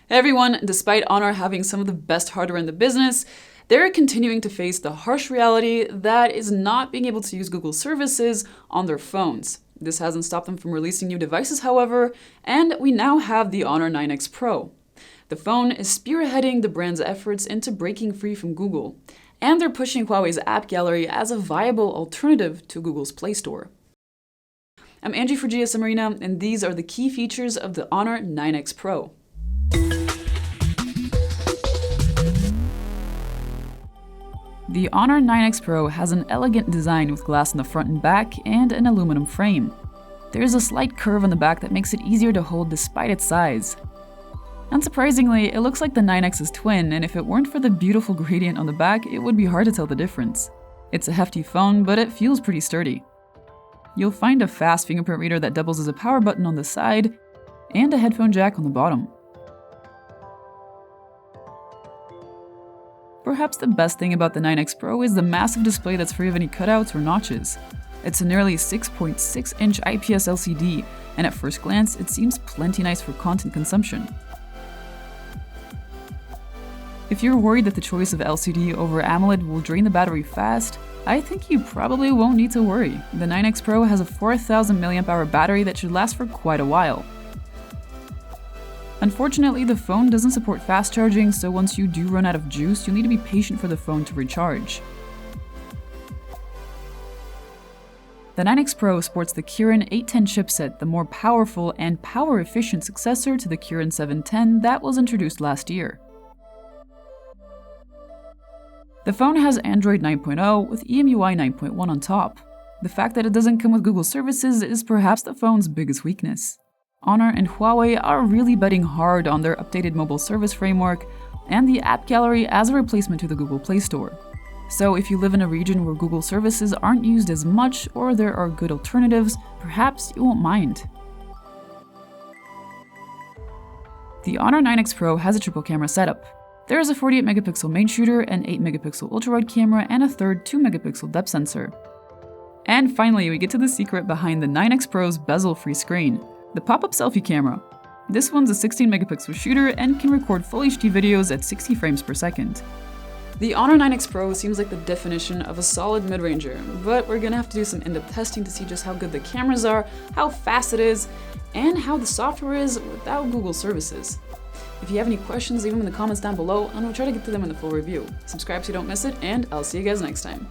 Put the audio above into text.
Everyone, despite Honor having some of the best hardware in the business, they're continuing to face the harsh reality that is not being able to use Google services on their phones. This hasn't stopped them from releasing new devices, however, and we now have the Honor 9X Pro. The phone is spearheading the brand's efforts into breaking free from Google, and they're pushing Huawei's app gallery as a viable alternative to Google's Play Store. I'm Angie for GSM Arena, and these are the key features of the Honor 9X Pro. The Honor 9X Pro has an elegant design with glass in the front and back and an aluminum frame. There's a slight curve on the back that makes it easier to hold despite its size. Unsurprisingly, it looks like the 9X's twin, and if it weren't for the beautiful gradient on the back, it would be hard to tell the difference. It's a hefty phone, but it feels pretty sturdy. You'll find a fast fingerprint reader that doubles as a power button on the side, and a headphone jack on the bottom. Perhaps the best thing about the 9X Pro is the massive display that's free of any cutouts or notches. It's a nearly 6.6-inch IPS LCD, and at first glance, it seems plenty nice for content consumption. If you're worried that the choice of LCD over AMOLED will drain the battery fast, I think you probably won't need to worry. The 9X Pro has a 4000 mAh battery that should last for quite a while. Unfortunately, the phone doesn't support fast charging, so once you do run out of juice, you'll need to be patient for the phone to recharge. The 9X Pro sports the Kirin 810 chipset, the more powerful and power-efficient successor to the Kirin 710 that was introduced last year. The phone has Android 9.0 with EMUI 9.1 on top. The fact that it doesn't come with Google services is perhaps the phone's biggest weakness. Honor and Huawei are really betting hard on their updated mobile service framework and the app gallery as a replacement to the Google Play Store. So if you live in a region where Google services aren't used as much or there are good alternatives, perhaps you won't mind. The Honor 9X Pro has a triple camera setup. There is a 48-megapixel main shooter, an 8-megapixel ultra-wide camera, and a third 2-megapixel depth sensor. And finally, we get to the secret behind the 9X Pro's bezel-free screen. The pop-up selfie camera. This one's a 16-megapixel shooter and can record full HD videos at 60 frames per second. The Honor 9X Pro seems like the definition of a solid mid-ranger, but we're gonna have to do some in-depth testing to see just how good the cameras are, how fast it is, and how the software is without Google services. If you have any questions, leave them in the comments down below, and we'll try to get to them in the full review. Subscribe so you don't miss it, and I'll see you guys next time.